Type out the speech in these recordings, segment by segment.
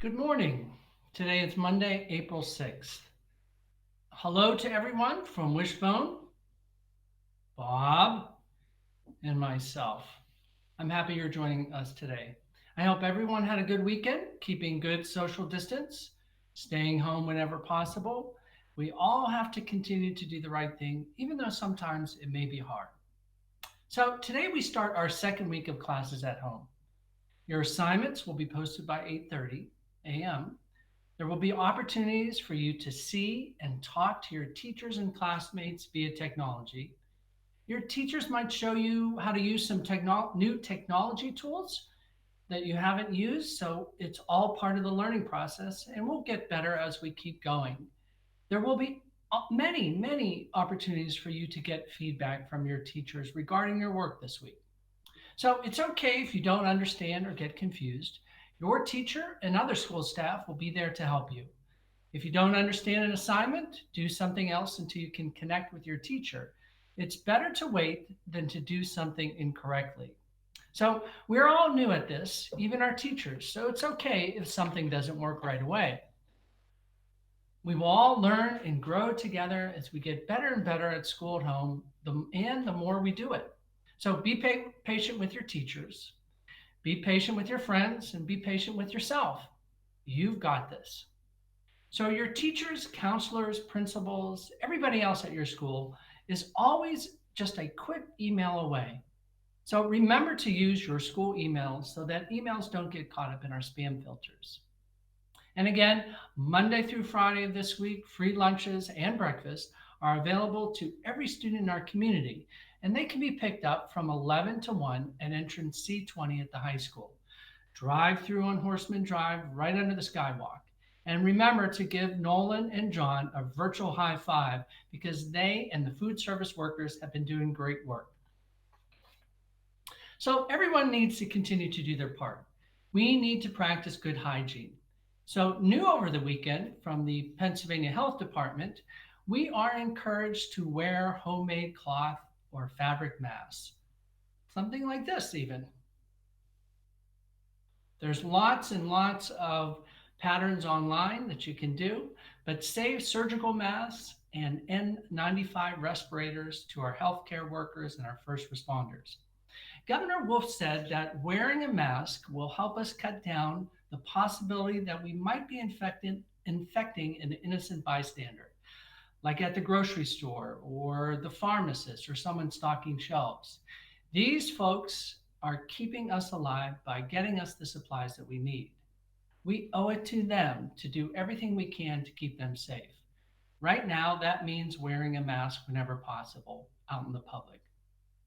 Good morning. Today is Monday, April 6th. Hello to everyone from Wishbone, Bob, and myself. I'm happy you're joining us today. I hope everyone had a good weekend, keeping good social distance, staying home whenever possible. We all have to continue to do the right thing, even though sometimes it may be hard. So, today we start our second week of classes at home. Your assignments will be posted by 8:30 a.m. There will be opportunities for you to see and talk to your teachers and classmates via technology. Your teachers might show you how to use some new technology tools that you haven't used, so it's all part of the learning process, and we'll get better as we keep going. There will be many opportunities for you to get feedback from your teachers regarding your work this week. So it's okay if you don't understand or get confused. Your teacher and other school staff will be there to help you. If you don't understand an assignment, do something else until you can connect with your teacher. It's better to wait than to do something incorrectly. So, we're all new at this, even our teachers, so it's okay if something doesn't work right away. We will all learn and grow together as we get better and better at school at home, and the more we do it. So, be patient with your teachers, be patient with your friends, and be patient with yourself. You've got this. So, your teachers, counselors, principals, everybody else at your school is always just a quick email away. So, remember to use your school emails so that emails don't get caught up in our spam filters. And again, Monday through Friday of this week, free lunches and breakfast are available to every student in our community, and they can be picked up from 11 to 1 at entrance C20 at the high school. Drive through on Horseman Drive right under the skywalk. And remember to give Nolan and John a virtual high five because they and the food service workers have been doing great work. So everyone needs to continue to do their part. We need to practice good hygiene. So, new over the weekend from the Pennsylvania Health Department, we are encouraged to wear homemade cloth or fabric masks. Something like this, even. There's lots and lots of patterns online that you can do, but save surgical masks and N95 respirators to our healthcare workers and our first responders. Governor Wolf said that wearing a mask will help us cut down the possibility that we might be infecting an innocent bystander, like at the grocery store or the pharmacist or someone stocking shelves. These folks are keeping us alive by getting us the supplies that we need. We owe it to them to do everything we can to keep them safe. Right now, that means wearing a mask whenever possible out in the public.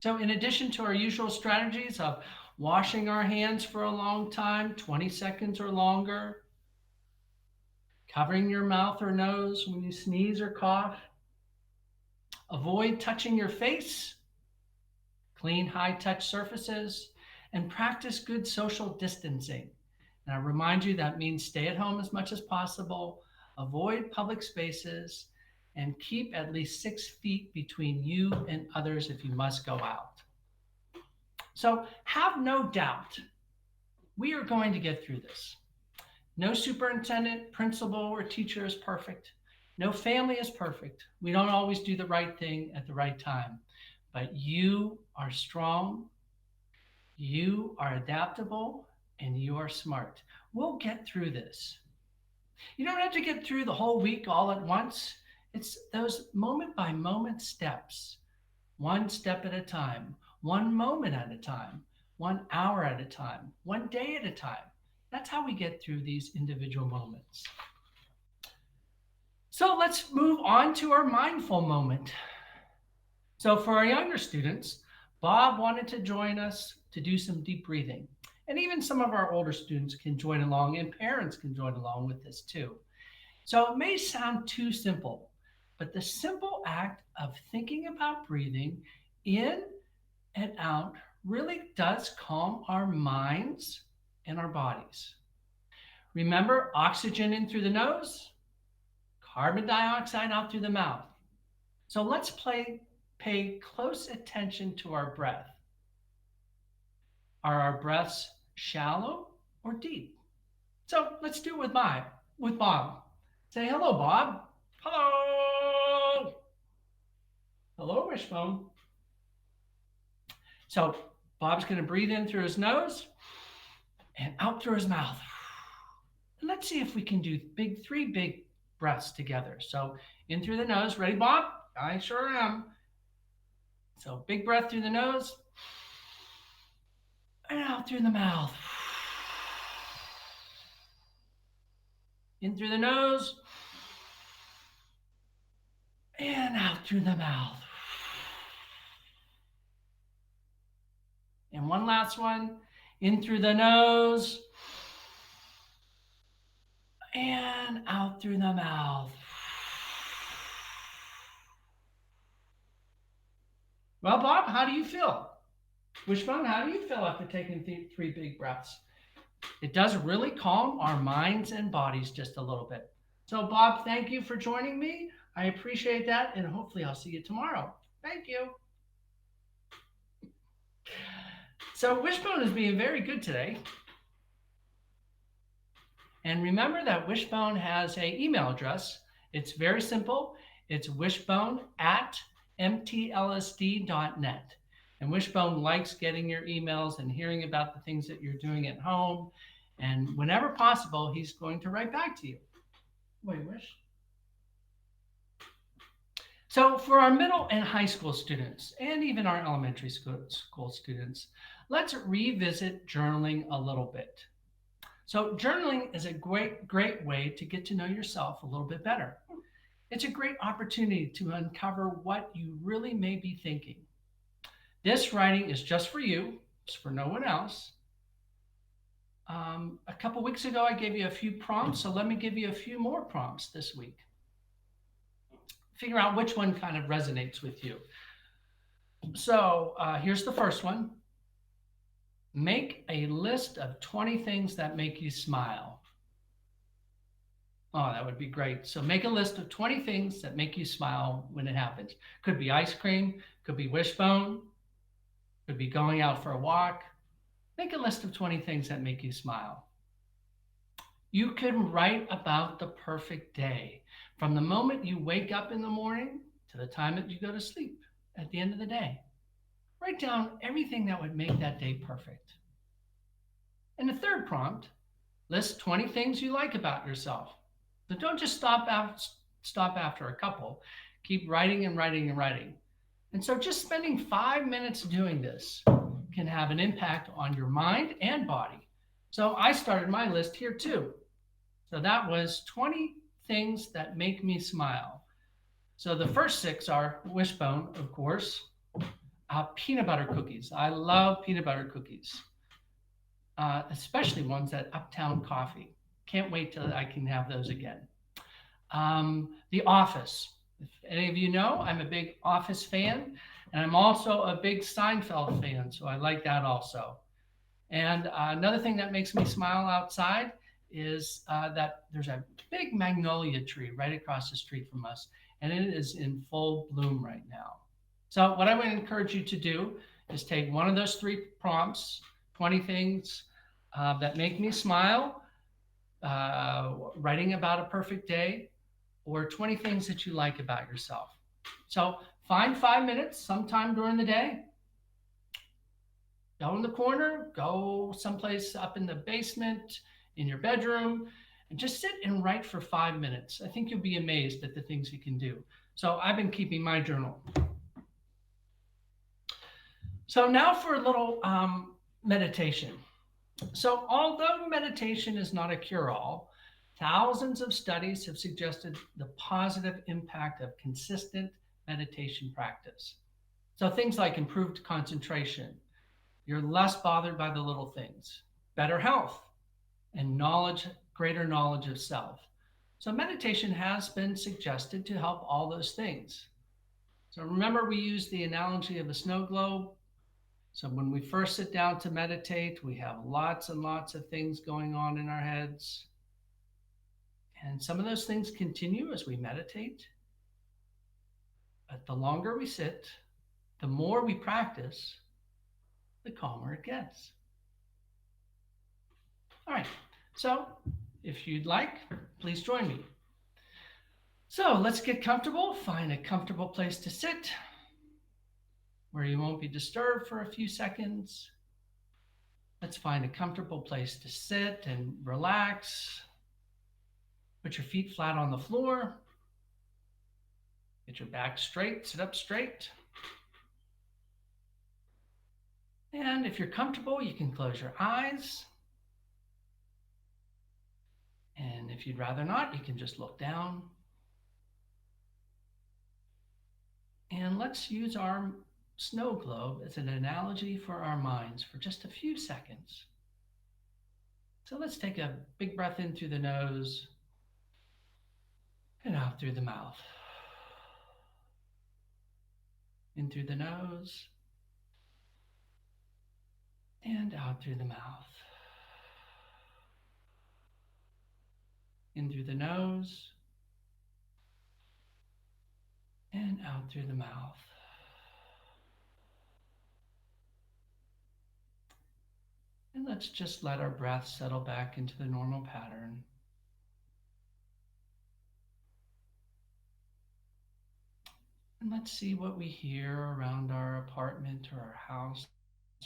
So, in addition to our usual strategies of washing our hands for a long time, 20 seconds or longer, covering your mouth or nose when you sneeze or cough, avoid touching your face, clean high touch surfaces, and practice good social distancing. And I remind you that means stay at home as much as possible, avoid public spaces, and keep at least 6 feet between you and others if you must go out. So have no doubt, we are going to get through this. No superintendent, principal, or teacher is perfect. No family is perfect. We don't always do the right thing at the right time. But you are strong, you are adaptable, and you are smart. We'll get through this. You don't have to get through the whole week all at once. It's those moment by moment steps, one step at a time, one moment at a time, 1 hour at a time, one day at a time. That's how we get through these individual moments. So let's move on to our mindful moment. So, for our younger students, Bob wanted to join us to do some deep breathing. And even some of our older students can join along, and parents can join along with this too. So, it may sound too simple, but the simple act of thinking about breathing in and out really does calm our minds and our bodies. Remember, oxygen in through the nose, carbon dioxide out through the mouth. So let's pay close attention to our breath. Are our breaths shallow or deep? So let's do it with Bob. Say hello, Bob. Hello. Hello, Wishbone. So Bob's going to breathe in through his nose and out through his mouth. And let's see if we can do three big breaths together. So in through the nose. Ready, Bob? I sure am. So big breath through the nose and out through the mouth. In through the nose and out through the mouth. And one last one. In through the nose and out through the mouth. Well, Bob, how do you feel? Wishbone, how do you feel after taking three big breaths? It does really calm our minds and bodies just a little bit. So, Bob, thank you for joining me. I appreciate that, and hopefully I'll see you tomorrow. Thank you. So, Wishbone is being very good today. And remember that Wishbone has an email address. It's very simple. It's wishbone@mtlsd.net. And Wishbone likes getting your emails and hearing about the things that you're doing at home. And whenever possible, he's going to write back to you. Wait, Wish. So for our middle and high school students, and even our elementary school students, let's revisit journaling a little bit. So journaling is a great way to get to know yourself a little bit better. It's a great opportunity to uncover what you really may be thinking. This writing is just for you, it's for no one else. A couple weeks ago, I gave you a few prompts, so let me give you a few more prompts this week. Figure out which one kind of resonates with you. So here's the first one. Make a list of 20 things that make you smile. Oh, that would be great. So make a list of 20 things that make you smile when it happens. Could be ice cream, could be Wishbone, could be going out for a walk. Make a list of 20 things that make you smile. You can write about the perfect day from the moment you wake up in the morning to the time that you go to sleep at the end of the day. Write down everything that would make that day perfect. And the third prompt, list 20 things you like about yourself. So don't just stop after a couple. Keep writing and writing and writing. And so just spending 5 minutes doing this can have an impact on your mind and body. So I started my list here too. So that was 20 things that make me smile. So the first 6 are Wishbone, of course, peanut butter cookies. I love peanut butter cookies, especially ones at Uptown Coffee. Can't wait till I can have those again. The Office. If any of you know, I'm a big Office fan, and I'm also a big Seinfeld fan, so I like that also. And another thing that makes me smile outside is that there's a big magnolia tree right across the street from us, and it is in full bloom right now. So what I would encourage you to do is take one of those 3 prompts, 20 things that make me smile, writing about a perfect day, or 20 things that you like about yourself. So find 5 minutes sometime during the day. Go in the corner, go someplace up in the basement, in your bedroom, and just sit and write for 5 minutes. I think you'll be amazed at the things you can do. So I've been keeping my journal. So now for a little meditation. So although meditation is not a cure-all, thousands of studies have suggested the positive impact of consistent meditation practice. So things like improved concentration, you're less bothered by the little things, better health, and greater knowledge of self. So meditation has been suggested to help all those things. So remember, we use the analogy of a snow globe. So when we first sit down to meditate, we have lots and lots of things going on in our heads. And some of those things continue as we meditate. But the longer we sit, the more we practice, the calmer it gets. All right, So, if you'd like, please join me. So, let's get comfortable. Find a comfortable place to sit where you won't be disturbed for a few seconds. Let's find a comfortable place to sit and relax. Put your feet flat on the floor. Get your back straight, sit up straight. And if you're comfortable, you can close your eyes. And if you'd rather not, you can just look down. And let's use our snow globe as an analogy for our minds for just a few seconds. So let's take a big breath in through the nose and out through the mouth. In through the nose and out through the mouth. In through the nose and out through the mouth. And let's just let our breath settle back into the normal pattern. And let's see what we hear around our apartment or our house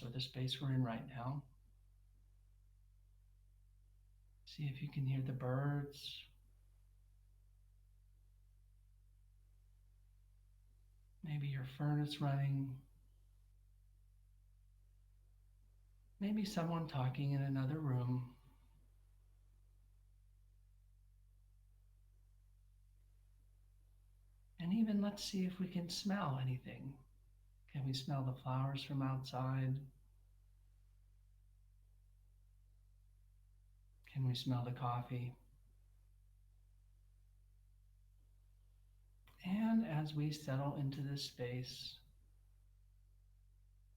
or the space we're in right now. See if you can hear the birds. Maybe your furnace running. Maybe someone talking in another room. And even let's see if we can smell anything. Can we smell the flowers from outside? Can we smell the coffee? And as we settle into this space,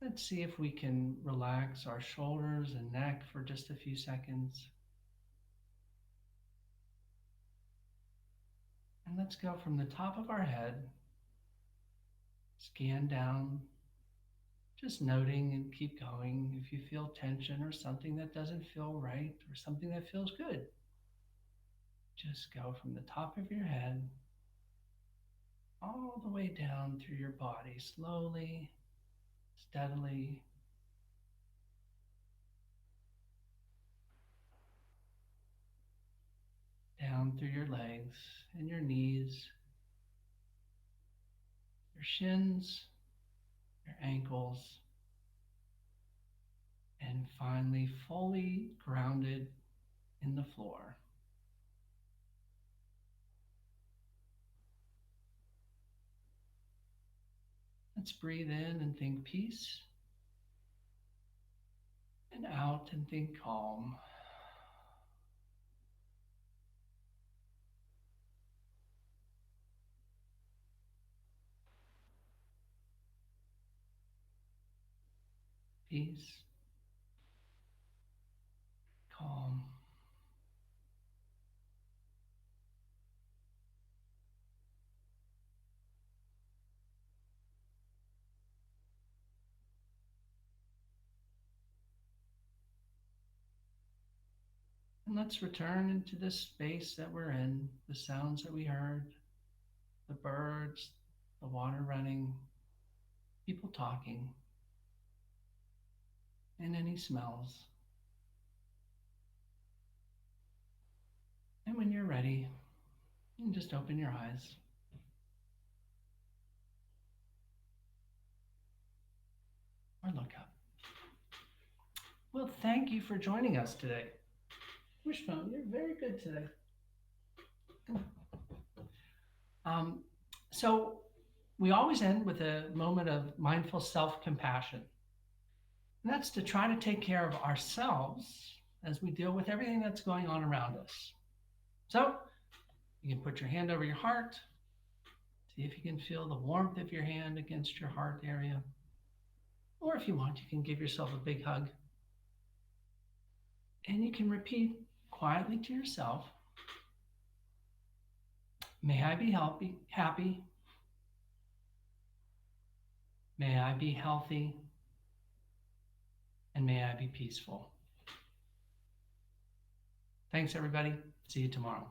let's see if we can relax our shoulders and neck for just a few seconds. And let's go from the top of our head, scan down, just noting and keep going. If you feel tension or something that doesn't feel right or something that feels good, just go from the top of your head all the way down through your body, slowly, steadily. Down through your legs and your knees, your shins, your ankles, and finally fully grounded in the floor. Let's breathe in and think peace, and out and think calm. Peace, calm. And let's return into this space that we're in, the sounds that we heard, the birds, the water running, people talking, and any smells. And when you're ready, you can just open your eyes. Or look up. Well, thank you for joining us today. Wishbone, you're very good today. Um, so we always end with a moment of mindful self-compassion. And that's to try to take care of ourselves as we deal with everything that's going on around us. So you can put your hand over your heart. See if you can feel the warmth of your hand against your heart area. Or if you want, you can give yourself a big hug. And you can repeat quietly to yourself, may I be happy. May I be healthy. And may I be peaceful. Thanks, everybody. See you tomorrow.